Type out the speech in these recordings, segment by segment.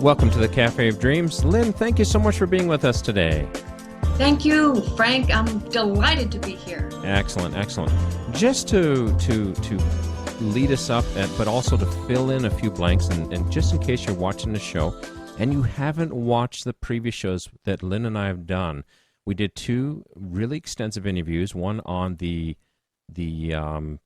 Welcome to the Cafe of Dreams. Lynn, thank you so much for being with us today. Thank you, Frank. I'm delighted to be here. Excellent, excellent. Just to lead us up, but also to fill in a few blanks, and just in case you're watching the show and you haven't watched the previous shows that Lynn and I have done, we did two really extensive interviews, one on the Victim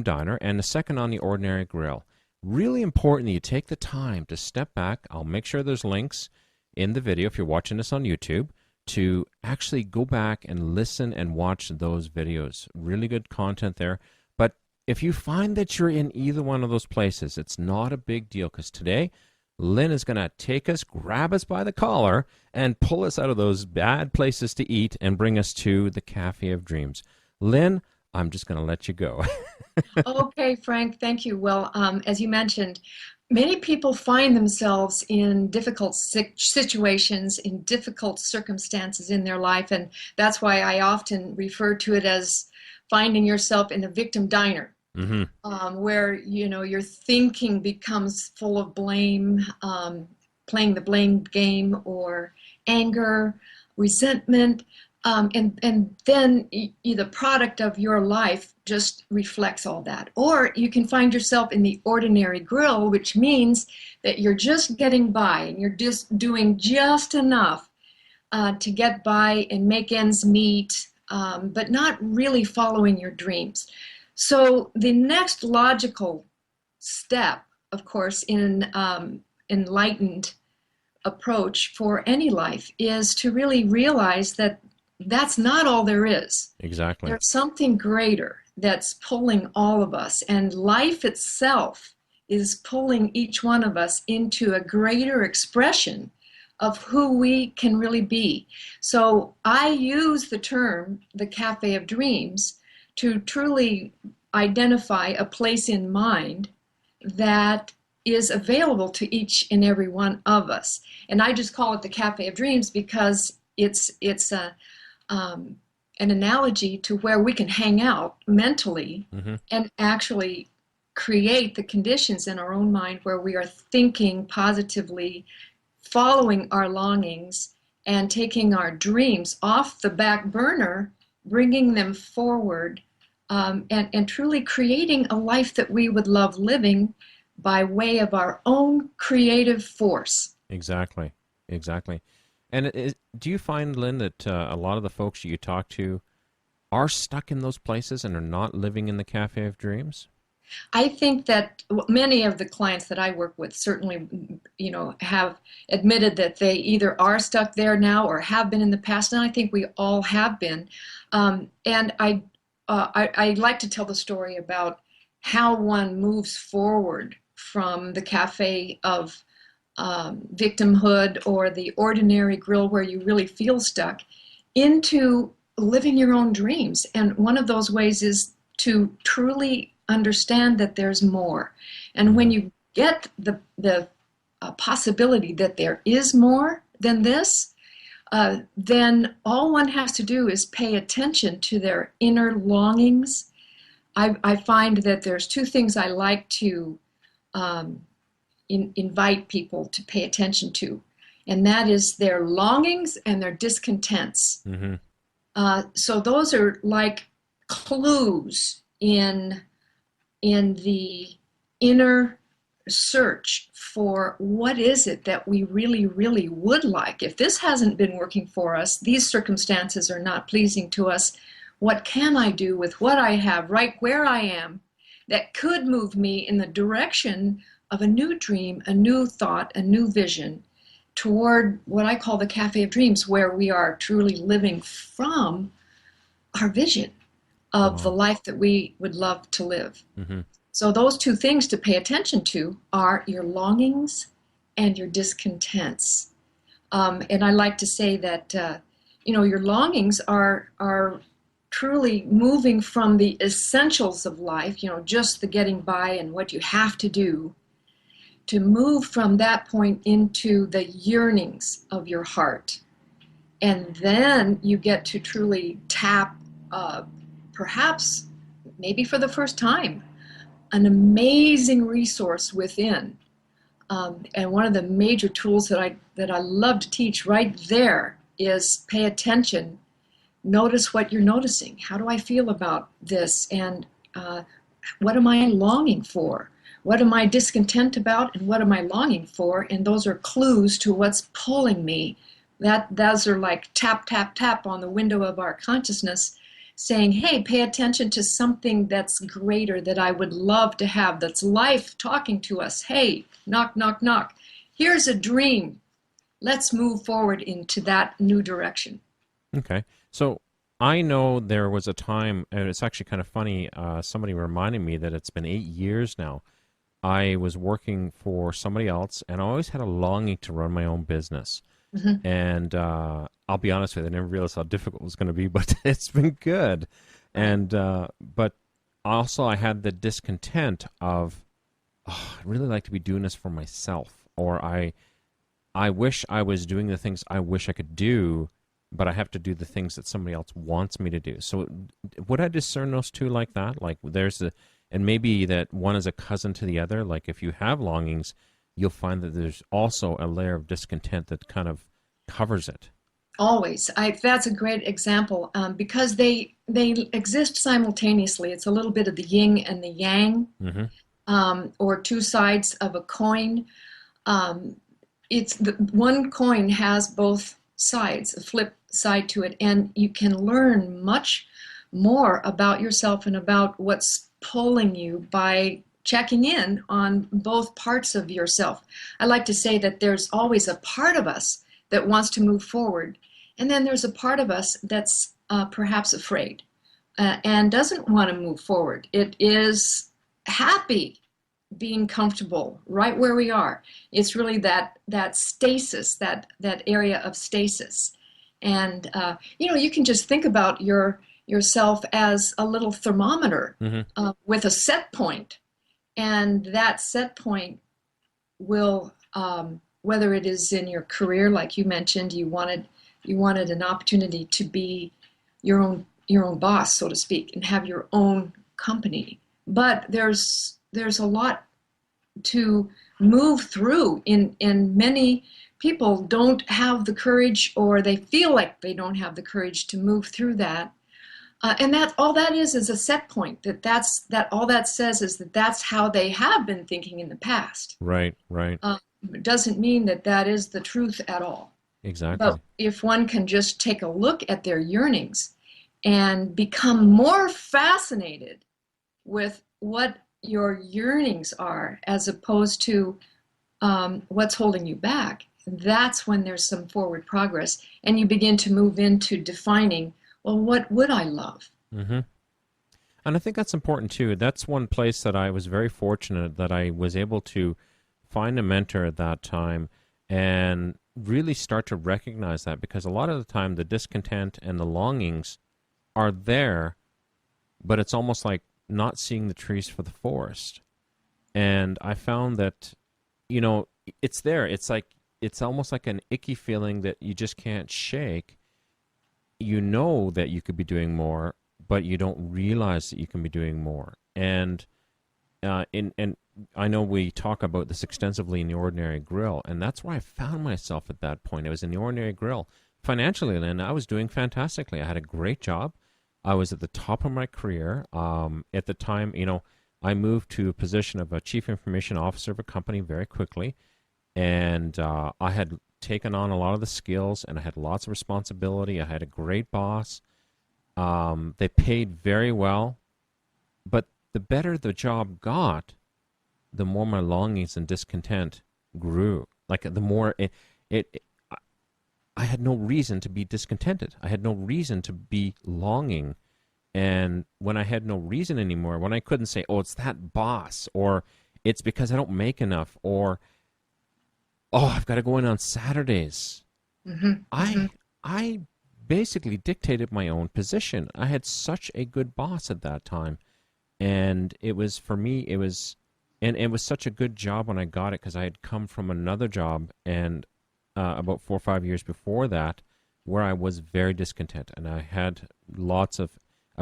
Diner and the second on the Ordinary Grill. Really important that you take the time to step back. I'll make sure there's links in the video if you're watching this on YouTube to actually go back and listen and watch those videos. Really good content there. But if you find that you're in either one of those places, it's not a big deal, because today Lynn is going to take us, grab us by the collar, and pull us out of those bad places to eat and bring us to the Cafe of Dreams. Lynn, I'm just going to let you go. Okay, Frank, thank you. Well, as you mentioned, many people find themselves in difficult situations, in difficult circumstances in their life, and that's why I often refer to it as finding yourself in the victim diner, where your thinking becomes full of blame, playing the blame game, or anger, resentment. And then the product of your life just reflects all that. Or you can find yourself in the ordinary grill, which means that you're just getting by and you're just doing just enough to get by and make ends meet, but not really following your dreams. So the next logical step, of course, in enlightened approach for any life is to really realize that that's not all there is. Exactly. There's something greater that's pulling all of us, and life itself is pulling each one of us into a greater expression of who we can really be. So I use the term, the Cafe of Dreams, to truly identify a place in mind that is available to each and every one of us. And I just call it the Cafe of Dreams because it's an analogy to where we can hang out mentally and actually create the conditions in our own mind where we are thinking positively, following our longings, and taking our dreams off the back burner, bringing them forward, and truly creating a life that we would love living by way of our own creative force. Exactly. And do you find, Lynn, that a lot of the folks you talk to are stuck in those places and are not living in the Cafe of Dreams? I think that many of the clients that I work with certainly, have admitted that they either are stuck there now or have been in the past, and I think we all have been. And I like to tell the story about how one moves forward from the cafe of victimhood or the ordinary grill where you really feel stuck into living your own dreams. And one of those ways is to truly understand that there's more. And when you get the possibility that there is more than this, then all one has to do is pay attention to their inner longings. I find that there's two things I like to invite people to pay attention to, and that is their longings and their discontents. So those are like clues in the inner search for what is it that we really, really would like. If this hasn't been working for us, these circumstances are not pleasing to us, what can I do with what I have right where I am that could move me in the direction of a new dream, a new thought, a new vision toward what I call the Cafe of Dreams, where we are truly living from our vision of the life that we would love to live. So those two things to pay attention to are your longings and your discontents. And I like to say that, your longings are truly moving from the essentials of life, just the getting by and what you have to do, to move from that point into the yearnings of your heart. And then you get to truly tap, perhaps, maybe for the first time, an amazing resource within, And one of the major tools that I love to teach right there is pay attention. Notice what you're noticing. How do I feel about this? And what am I longing for? What am I discontent about? And what am I longing for? And those are clues to what's pulling me. Those are like tap, tap, tap on the window of our consciousness saying, hey, pay attention to something that's greater that I would love to have. That's life talking to us. Hey, knock, knock, knock. Here's a dream. Let's move forward into that new direction. Okay. So I know there was a time, and it's actually kind of funny, somebody reminded me that it's been 8 years now. I was working for somebody else, and I always had a longing to run my own business. Mm-hmm. And I'll be honest with you, I never realized how difficult it was going to be, but it's been good. And but also I had the discontent of, oh, I'd really like to be doing this for myself, or I wish I was doing the things I wish I could do, but I have to do the things that somebody else wants me to do. So would I discern those two like that? Like and maybe that one is a cousin to the other. Like if you have longings, you'll find that there's also a layer of discontent that kind of covers it. Always. That's a great example because they exist simultaneously. It's a little bit of the yin and the yang, mm-hmm. Or two sides of a coin. One coin has both sides, a flip side to it, and you can learn much more about yourself and about what's pulling you by checking in on both parts of yourself. I like to say that there's always a part of us that wants to move forward, and then there's a part of us that's perhaps afraid and doesn't want to move forward. It is happy being comfortable right where we are. It's really that stasis, that area of stasis. And you can just think about yourself as a little thermometer, mm-hmm. With a set point, and that set point will, whether it is in your career, like you mentioned, you wanted an opportunity to be your own boss, so to speak, and have your own company. But there's a lot to move through. In many people don't have the courage, or they feel like they don't have the courage to move through that. And that all that is a set point. That all that says is that that's how they have been thinking in the past. Right. It doesn't mean that is the truth at all. Exactly. But if one can just take a look at their yearnings and become more fascinated with what your yearnings are, as opposed to what's holding you back, that's when there's some forward progress, and you begin to move into defining, well, what would I love? Mm-hmm. And I think that's important too. That's one place that I was very fortunate that I was able to find a mentor at that time and really start to recognize that, because a lot of the time the discontent and the longings are there, but it's almost like not seeing the trees for the forest. And I found that, it's there. It's almost like an icky feeling that you just can't shake. You know that you could be doing more, but you don't realize that you can be doing more. And and I know we talk about this extensively in the Ordinary Grill, and that's where I found myself at that point. I was in the Ordinary Grill financially, and I was doing fantastically. I had a great job. I was at the top of my career. At the time, I moved to a position of a chief information officer of a company very quickly, and I had taken on a lot of the skills, and I had lots of responsibility. I had a great boss. They paid very well, but the better the job got, the more my longings and discontent grew. Like the more I had no reason to be discontented. I had no reason to be longing. And when I had no reason anymore, when I couldn't say, oh, it's that boss, or it's because I don't make enough, or, oh, I've got to go in on Saturdays. Mm-hmm. I basically dictated my own position. I had such a good boss at that time. And it was, for me, it was such a good job when I got it, because I had come from another job, and about 4 or 5 years before that, where I was very discontent, and I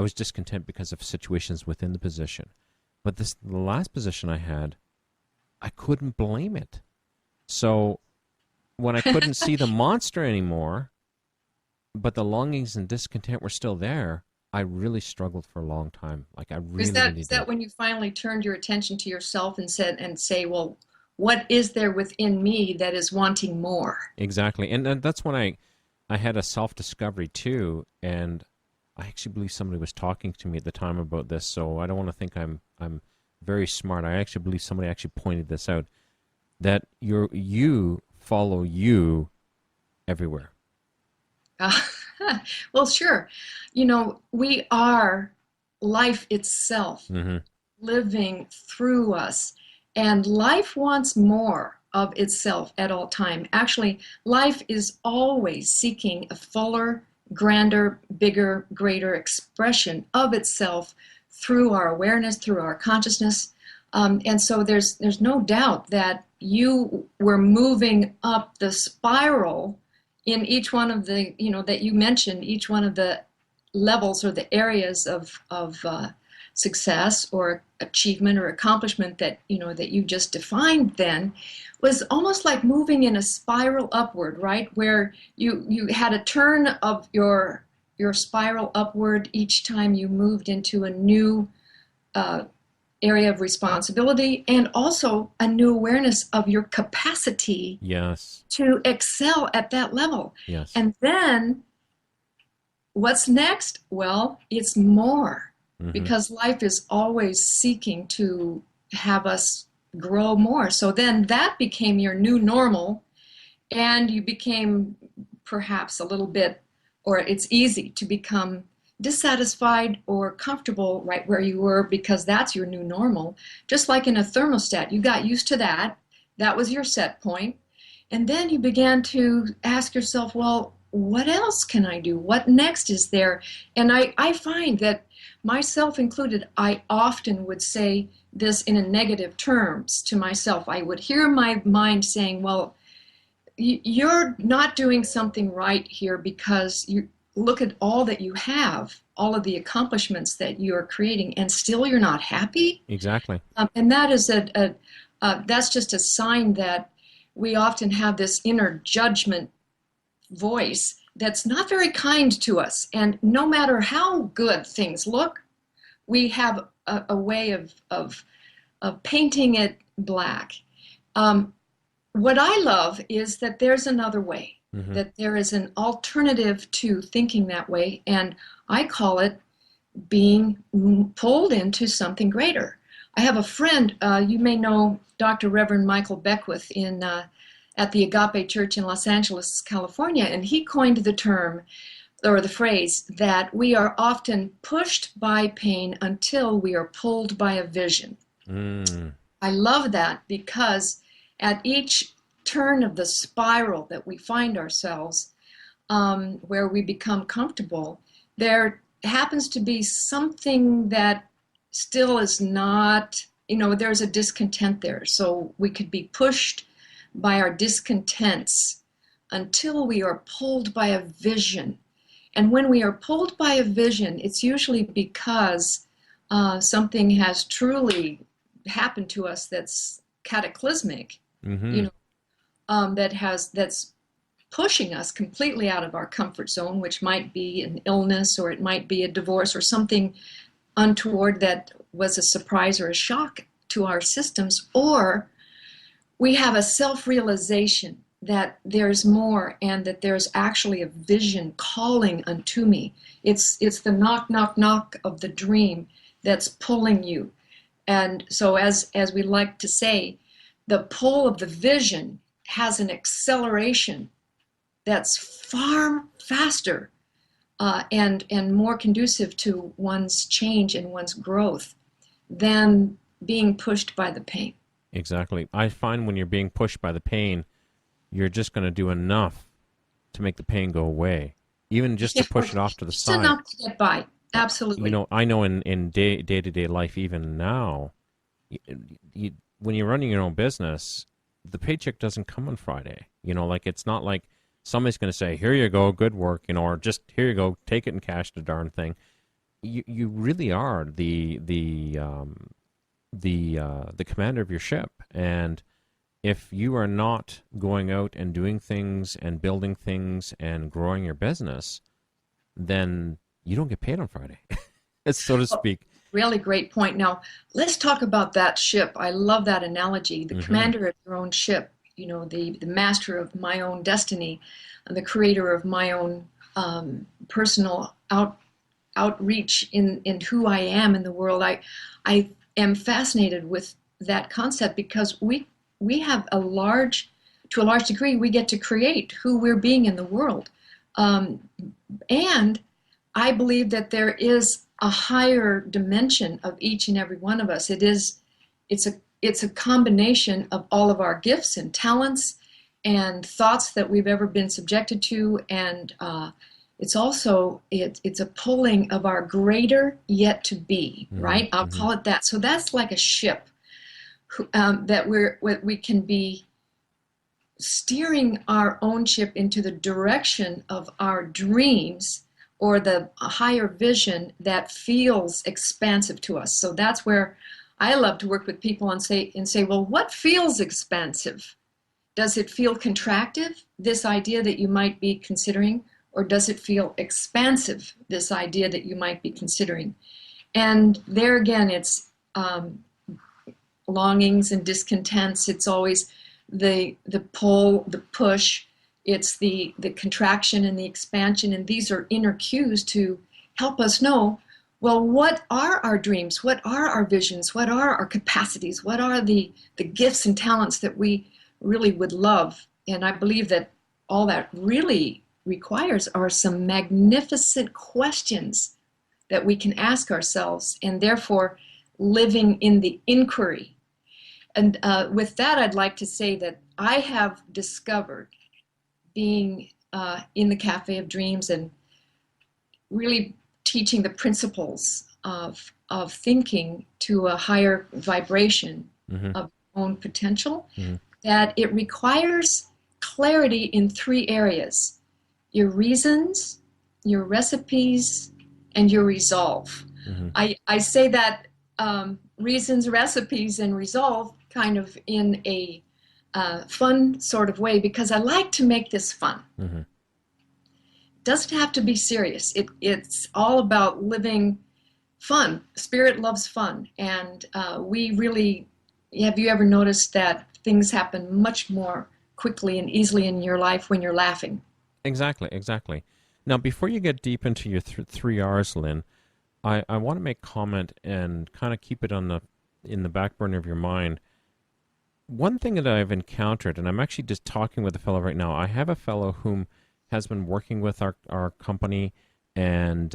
was discontent because of situations within the position. But the last position I had, I couldn't blame it. So when I couldn't see the monster anymore, but the longings and discontent were still there, I really struggled for a long time. Like I Is really, that really is that did. when you finally turned your attention to yourself and say, well, what is there within me that is wanting more? Exactly. And that's when I had a self-discovery too, and I actually believe somebody was talking to me at the time about this, so I don't want to think I'm very smart. I actually believe somebody actually pointed this out, that you follow you everywhere. Uh, well, sure. You know, we are life itself Mm-hmm. living through us, and life wants more of itself at all time. Actually, life is always seeking a fuller, grander, bigger, greater expression of itself through our awareness, through our consciousness. And so there's no doubt that you were moving up the spiral in each one of the, you know, that you mentioned, each one of the levels or the areas of success or achievement or accomplishment that, you know, that you just defined then, was almost like moving in a spiral upward, right? Where you had a turn of your spiral upward each time you moved into a new uh, area of responsibility, and also a new awareness of your capacity Yes. to excel at that level. Yes. And then what's next? Well, it's more, Mm-hmm. because life is always seeking to have us grow more. So then that became your new normal, and you became perhaps a little bit, or it's easy to become dissatisfied or comfortable right where you were, because that's your new normal. Just like in a thermostat, you got used to that. That was your set point. And then you began to ask yourself, well, what else can I do? What next is there? And I find that, myself included, I often would say this in a negative terms to myself. I would hear my mind saying, well, you're not doing something right here, because you look at all that you have, all of the accomplishments that you're creating, and still you're not happy. Exactly. And that is that's just a sign that we often have this inner judgment voice that's not very kind to us. And no matter how good things look, we have a way of painting it black. Um, what I love is that there's another way, Mm-hmm. that there is an alternative to thinking that way, and I call it being pulled into something greater. I have a friend, you may know Dr. Reverend Michael Beckwith at the Agape Church in Los Angeles, California, and he coined the term, or the phrase, that we are often pushed by pain until we are pulled by a vision. Mm. I love that, because at each turn of the spiral that we find ourselves, where we become comfortable, there happens to be something that still is not, you know, there's a discontent there. So we could be pushed by our discontents until we are pulled by a vision. And when we are pulled by a vision, it's usually because something has truly happened to us that's cataclysmic, Mm-hmm. you know, that's pushing us completely out of our comfort zone, which might be an illness, or it might be a divorce, or something untoward that was a surprise or a shock to our systems. Or we have a self-realization that there's more, and that there's actually a vision calling unto me. It's the knock, knock, knock of the dream that's pulling you. And so, as we like to say, the pull of the vision has an acceleration that's far faster and more conducive to one's change and one's growth than being pushed by the pain. Exactly. I find when you're being pushed by the pain, you're just going to do enough to make the pain go away, even just to push it off to the Just side. enough to get by. You Absolutely. know, I know in day-to-day life, even now, when you're running your own business, the paycheck doesn't come on Friday. You know, like it's not like somebody's going to say, "Here you go, good work," you know, or just here you go, take it and cash the darn thing. You really are the commander of your ship, and if you are not going out and doing things and building things and growing your business, then you don't get paid on Friday, so to speak. Really great point. Now, let's talk about that ship. I love that analogy. The commander of your own ship, the master of my own destiny, and the creator of my own personal outreach in who I am in the world. I am fascinated with that concept because we have to a large degree, we get to create who we're being in the world. And I believe that there is a higher dimension of each and every one of us. It's a combination of all of our gifts and talents and thoughts that we've ever been subjected to, and it's also it's a pulling of our greater yet to be, right? I'll call it that. So that's like a ship that we can be steering our own ship into the direction of our dreams, or the higher vision that feels expansive to us. So that's where I love to work with people and say, well, what feels expansive? Does it feel contractive, this idea that you might be considering, or does it feel expansive, this idea that you might be considering? And there again, it's longings and discontents. It's always the pull, the push. It's the contraction and the expansion, and these are inner cues to help us know, well, what are our dreams? What are our visions? What are our capacities? What are the gifts and talents that we really would love? And I believe that all that really requires are some magnificent questions that we can ask ourselves, and therefore living in the inquiry. And with that, I'd like to say that I have discovered, being in the Cafe of Dreams and really teaching the principles of thinking to a higher vibration of own potential, that it requires clarity in 3 areas: your reasons, your recipes, and your resolve. I say that reasons, recipes, and resolve kind of in a fun sort of way, because I like to make this fun. It doesn't have to be serious. It's all about living fun. Spirit loves fun. And we really, have you ever noticed that things happen much more quickly and easily in your life when you're laughing? Exactly. Now, before you get deep into your 3 R's, Lynn, I want to make comment and kind of keep it in the back burner of your mind. One thing that I've encountered, and I'm actually just talking with a fellow right now. I have a fellow whom has been working with our company, and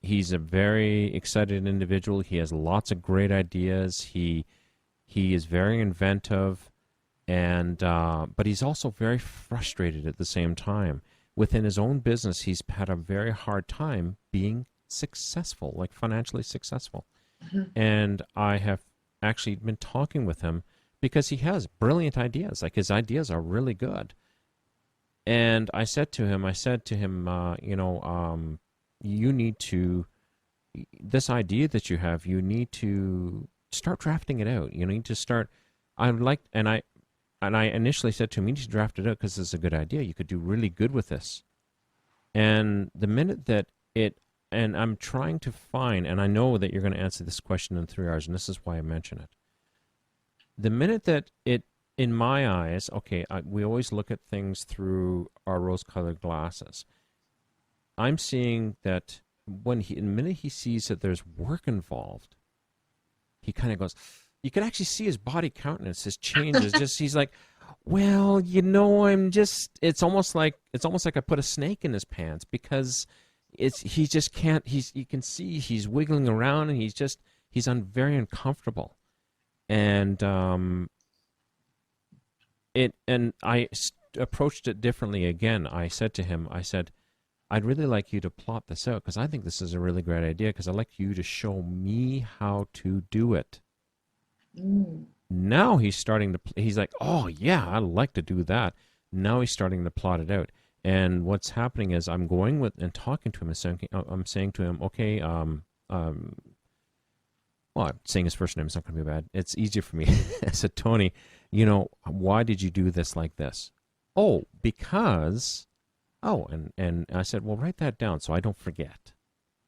he's a very excited individual. He has lots of great ideas. He is very inventive, and but he's also very frustrated at the same time. Within his own business, he's had a very hard time being successful, like financially successful. And I have actually been talking with him because he has brilliant ideas. Like, his ideas are really good. And I said to him, you need to, this idea that you have, you need to start drafting it out. You need to start, and I initially said to him, you need to draft it out because it's a good idea. You could do really good with this. And the minute that and I'm trying to find, and I know that you're going to answer this question in 3 hours, and this is why I mention it. The minute that in my eyes, okay, we always look at things through our rose-colored glasses. I'm seeing that the minute he sees that there's work involved, he kind of goes, you can actually see his body countenance, his changes. Just he's like, well, it's almost like I put a snake in his pants, because he just can't. You can see he's wiggling around, and he's very uncomfortable. And I approached it differently again. I said to him, I'd really like you to plot this out, because I think this is a really great idea, because I'd like you to show me how to do it. Now he's like, oh yeah, I'd like to do that. Now he's starting to plot it out. And what's happening is I'm going with and talking to him, and I'm saying to him, okay, well, well, saying his first name is not going to be bad. It's easier for me. I said, Tony, why did you do this like this? Oh, because, and I said, well, write that down so I don't forget.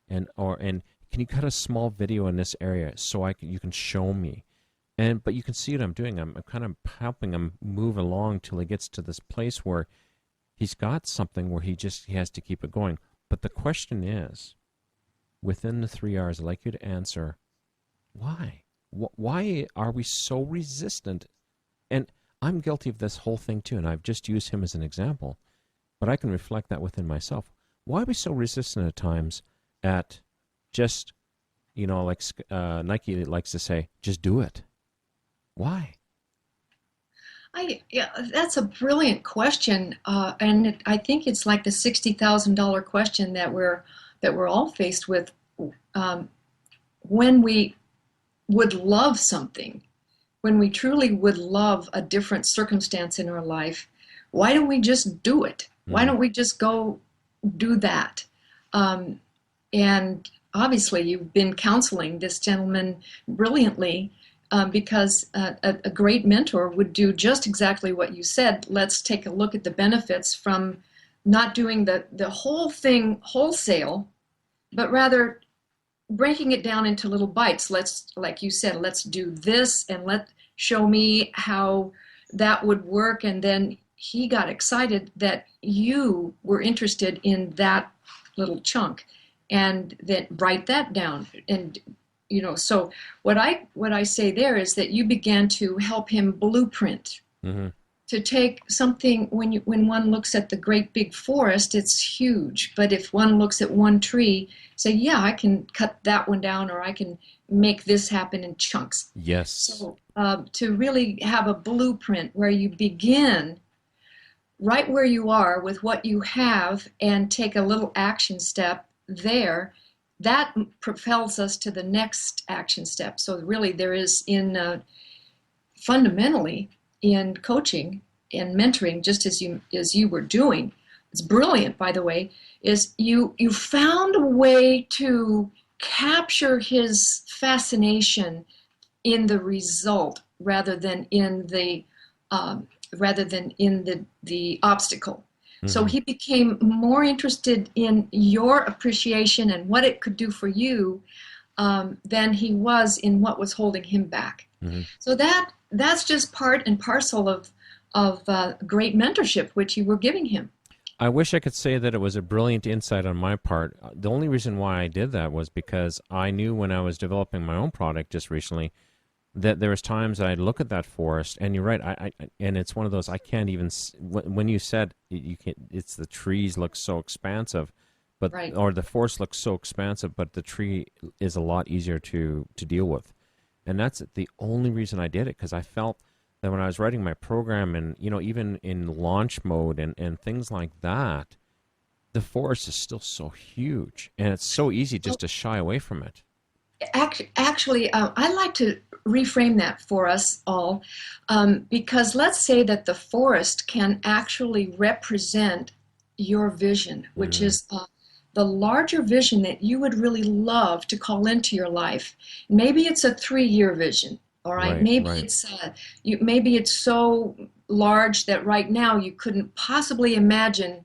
And can you cut a small video in this area so you can show me? But you can see what I'm doing. I'm kind of helping him move along till he gets to this place where he's got something where he has to keep it going. But the question is, within the 3 hours, I'd like you to answer, why? Why are we so resistant? And I'm guilty of this whole thing too, and I've just used him as an example, but I can reflect that within myself. Why are we so resistant at times at just, like Nike likes to say, just do it? Why? That's a brilliant question, and I think it's like the $60,000 question that we're all faced with. When we would love something, when we truly would love a different circumstance in our life, why don't we just do it? Why don't we just go do that? And obviously, you've been counseling this gentleman brilliantly. Because a great mentor would do just exactly what you said. Let's take a look at the benefits from not doing the whole thing wholesale, but rather breaking it down into little bites. Like you said, let's do this and show me how that would work. And then he got excited that you were interested in that little chunk, and then write that down. And so what I say there is that you began to help him blueprint, to take something. When one looks at the great big forest, it's huge. But if one looks at one tree, say, yeah, I can cut that one down, or I can make this happen in chunks. Yes. So to really have a blueprint where you begin right where you are with what you have and take a little action step there, that propels us to the next action step. So really there is fundamentally in coaching and mentoring, just as you were doing, it's brilliant, by the way, is you found a way to capture his fascination in the result rather than in the obstacle. So he became more interested in your appreciation and what it could do for you than he was in what was holding him back. So that's just part and parcel of great mentorship, which you were giving him. I wish I could say that it was a brilliant insight on my part. The only reason why I did that was because I knew when I was developing my own product just recently that there was times I'd look at that forest, and you're right. I and it's one of those I can't even. When you said you can't, it's the trees look so expansive, but right. Or the forest looks so expansive, but the tree is a lot easier to deal with, and that's the only reason I did it, because I felt that when I was writing my program, and even in launch mode and things like that, the forest is still so huge, and it's so easy just to shy away from it. Actually, I like to reframe that for us all, because let's say that the forest can actually represent your vision, which is the larger vision that you would really love to call into your life. Maybe it's a 3-year vision, all right? Maybe it's so large that right now you couldn't possibly imagine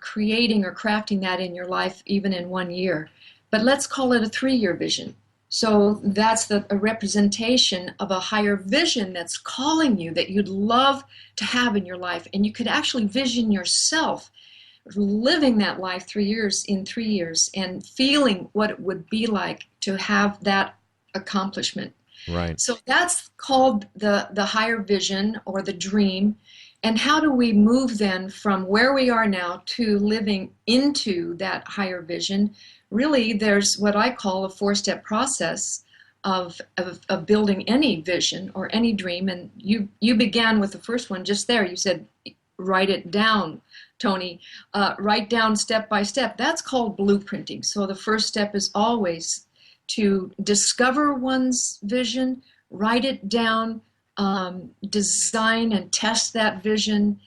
creating or crafting that in your life even in 1 year. But let's call it a 3-year vision. So that's a representation of a higher vision that's calling you, that you'd love to have in your life. And you could actually vision yourself living that life 3 years and feeling what it would be like to have that accomplishment. Right. So that's called the higher vision or the dream. And how do we move then from where we are now to living into that higher vision? Really, there's what I call a 4-step process of building any vision or any dream. And you began with the first one just there. You said, write it down, Tony. Write down step by step. That's called blueprinting. So the first step is always to discover one's vision, write it down, design and test that vision,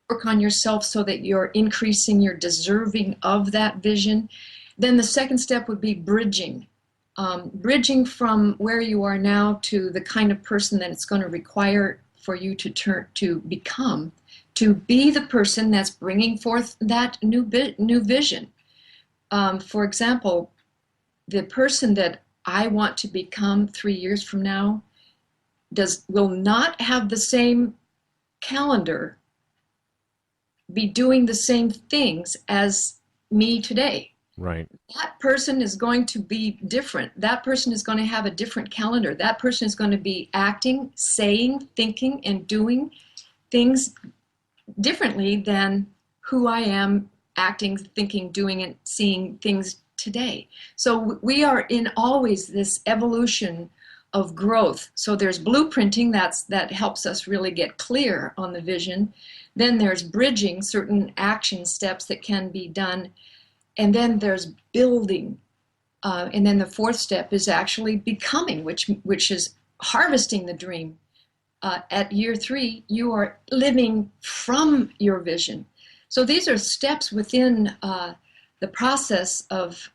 work on yourself so that you're increasing your deserving of that vision. Then the second step would be bridging. bridging from where you are now to the kind of person that it's going to require for you to become, to be the person that's bringing forth that new vision. For example, the person that I want to become 3 years from now will not have the same calendar, be doing the same things as me today. Right. That person is going to be different. That person is going to have a different calendar. That person is going to be acting, saying, thinking, and doing things differently than who I am acting, thinking, doing, and seeing things today. So we are in always this evolution of growth. So there's blueprinting that helps us really get clear on the vision. Then there's bridging, certain action steps that can be done. And then there's building. And then the fourth step is actually becoming, which is harvesting the dream. At year 3, you are living from your vision. So these are steps within the process of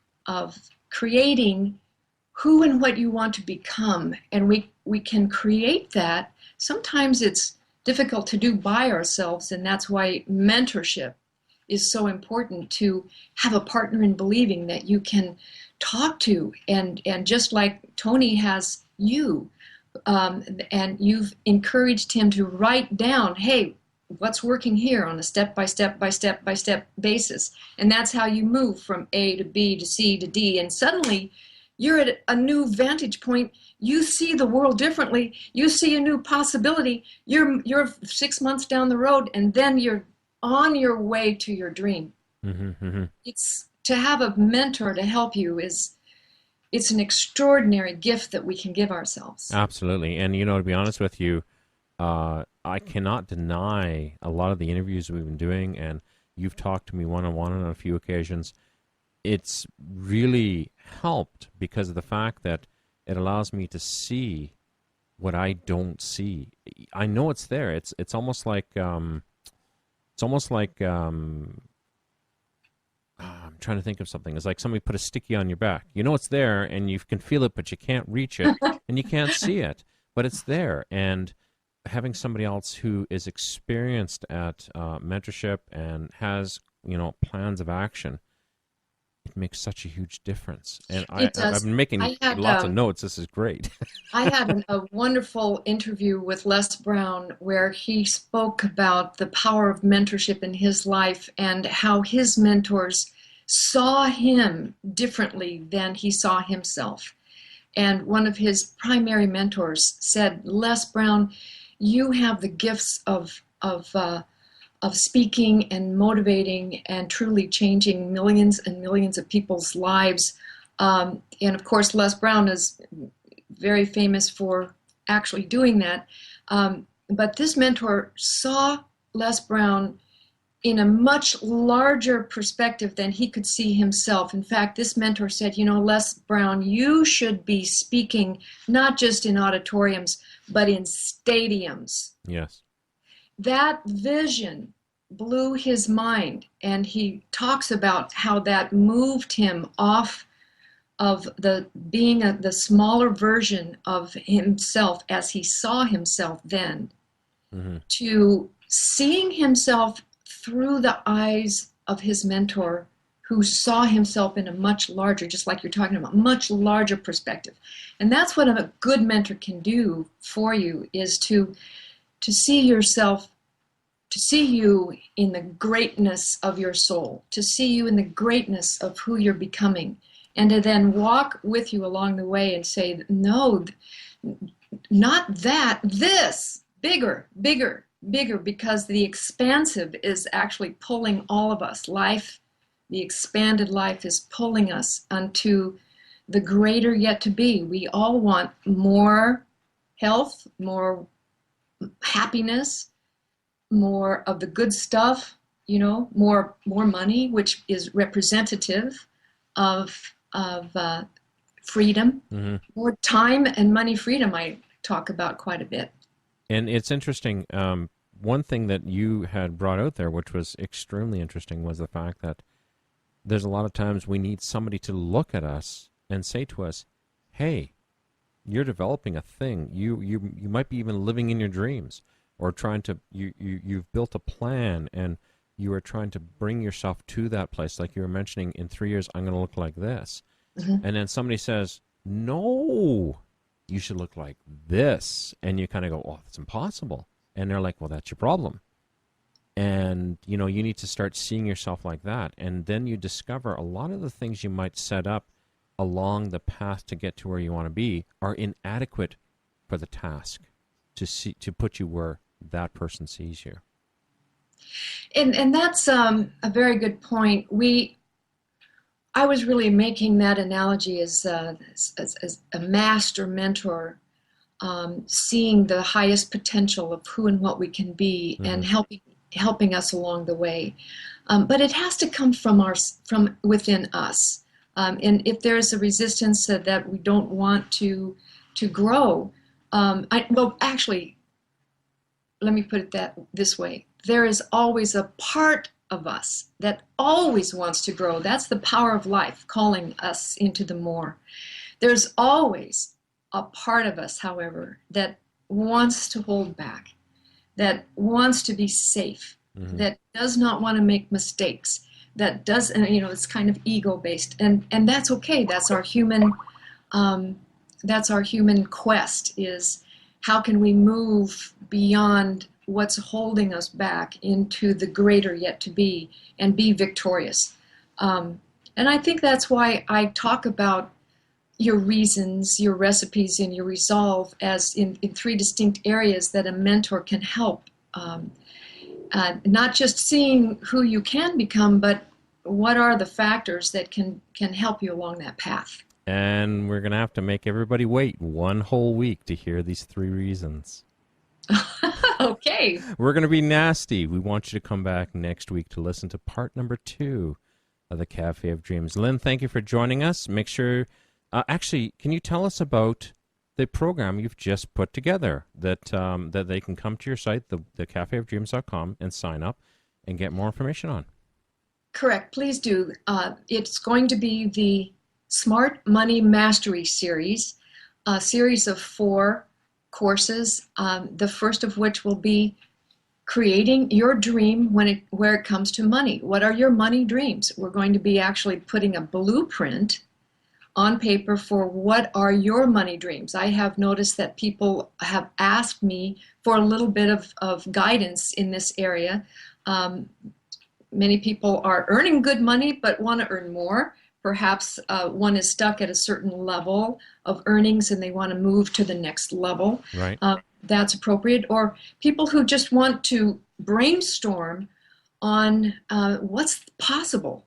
creating who and what you want to become. And we can create that. Sometimes it's difficult to do by ourselves, and that's why mentorship is so important, to have a partner in believing that you can talk to. And just like Tony has you, and you've encouraged him to write down, hey, what's working here on a step-by-step basis. And that's how you move from A to B to C to D. And suddenly you're at a new vantage point. You see the world differently. You see a new possibility. You're 6 months down the road, and then you're on your way to your dream. Mm-hmm, mm-hmm. It's to have a mentor to help you it's an extraordinary gift that we can give ourselves. Absolutely. And, to be honest with you, I cannot deny a lot of the interviews we've been doing, and you've talked to me one-on-one on a few occasions. It's really helped because of the fact that it allows me to see what I don't see. I know it's there. It's almost like I'm trying to think of something. It's like somebody put a sticky on your back. You know it's there, and you can feel it, but you can't reach it, and you can't see it, but it's there. And having somebody else who is experienced at mentorship and has, plans of action, it makes such a huge difference. And I've been making lots of notes. This is great. I had a wonderful interview with Les Brown where he spoke about the power of mentorship in his life and how his mentors saw him differently than he saw himself. And one of his primary mentors said, Les Brown, you have the gifts of speaking and motivating and truly changing millions and millions of people's lives. And of course, Les Brown is very famous for actually doing that. But this mentor saw Les Brown in a much larger perspective than he could see himself. In fact, this mentor said, Les Brown, you should be speaking not just in auditoriums, but in stadiums. Yes. That vision blew his mind, and he talks about how that moved him off of being the smaller version of himself as he saw himself then, mm-hmm. to seeing himself through the eyes of his mentor, who saw himself in a much larger, just like you're talking about, much larger perspective. And that's what a good mentor can do for you, is to see yourself, to see you in the greatness of your soul, to see you in the greatness of who you're becoming, and to then walk with you along the way and say, no, not that, this, bigger, bigger, bigger, because the expansive is actually pulling all of us. Life, the expanded life, is pulling us unto the greater yet to be. We all want more health, more happiness, more of the good stuff, more money, which is representative of freedom, mm-hmm. more time and money freedom I talk about quite a bit. And it's interesting, one thing that you had brought out there, which was extremely interesting, was the fact that there's a lot of times we need somebody to look at us and say to us, hey, you're developing a thing. You might be even living in your dreams, or trying to you've built a plan, and you are trying to bring yourself to that place. Like you were mentioning, in 3 years I'm going to look like this. Mm-hmm. And then somebody says, no, you should look like this, and you kind of go, oh, that's impossible. And they're like, well, that's your problem. And you need to start seeing yourself like that, and then you discover a lot of the things you might set up along the path to get to where you want to be are inadequate for the task to put you where that person sees you. And that's a very good point. I was really making that analogy as a master mentor, seeing the highest potential of who and what we can be, mm-hmm. and helping us along the way. But it has to come from within us. And if there's a resistance that we don't want to grow, actually, let me put it this way. There is always a part of us that always wants to grow. That's the power of life, calling us into the more. There's always a part of us, however, that wants to hold back, that wants to be safe, mm-hmm. that does not want to make mistakes, that does, it's kind of ego-based, and that's okay. That's our human quest, is how can we move beyond what's holding us back into the greater yet to be, and be victorious. And I think that's why I talk about your reasons, your recipes, and your resolve as in 3 distinct areas that a mentor can help. Not just seeing who you can become, but what are the factors that can help you along that path. And we're going to have to make everybody wait 1 whole week to hear these 3 reasons. Okay. We're going to be nasty. We want you to come back next week to listen to part number 2 of the Cafe of Dreams. Lynn, thank you for joining us. Make sure, actually, can you tell us about the program you've just put together that they can come to your site, the cafeofdreams.com, and sign up and get more information on? Correct. Please do. It's going to be the Smart Money Mastery series, a series of 4 courses, the first of which will be creating your dream where it comes to money. What are your money dreams? We're going to be actually putting a blueprint on paper for what are your money dreams. I have noticed that people have asked me for a little bit of guidance in this area. Many people are earning good money but want to earn more. Perhaps one is stuck at a certain level of earnings and they want to move to the next level. Right. That's appropriate. Or people who just want to brainstorm on what's possible.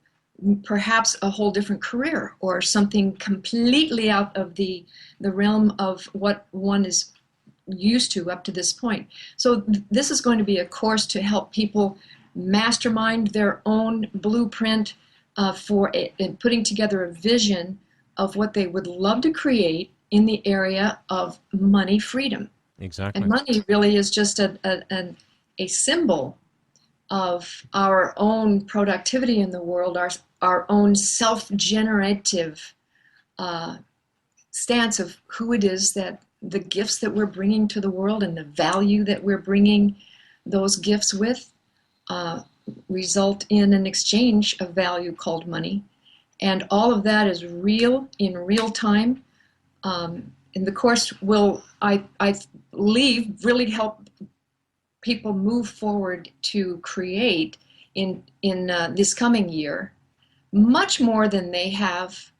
Perhaps a whole different career or something completely out of the realm of what one is used to up to this point. So this is going to be a course to help people mastermind their own blueprint for putting together a vision of what they would love to create in the area of money freedom. Exactly. And money really is just a symbol of our own productivity in the world, our own self-generative stance of who it is, that the gifts that we're bringing to the world and the value that we're bringing those gifts with result in an exchange of value called money. And all of that is real in real time. And the course will, I believe, really help people move forward to create in this coming year much more than they have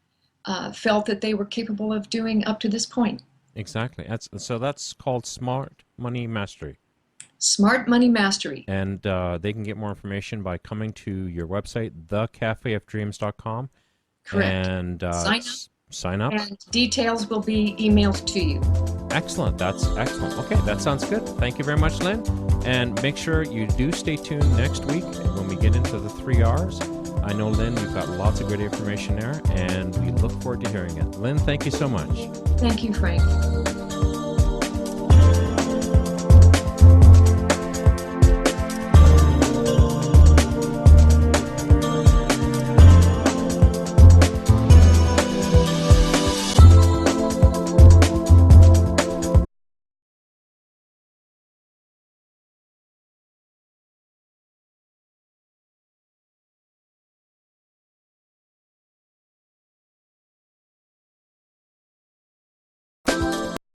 felt that they were capable of doing up to this point. Exactly. So that's called Smart Money Mastery. Smart Money Mastery. And they can get more information by coming to your website, thecafeofdreams.com. Correct. And sign up. And details will be emailed to you. Excellent. That's excellent. Okay, that sounds good. Thank you very much, Lynn. And make sure you do stay tuned next week when we get into the 3 R's. I know, Lynn, you've got lots of good information there, and we look forward to hearing it. Lynn, thank you so much. Thank you, Frank.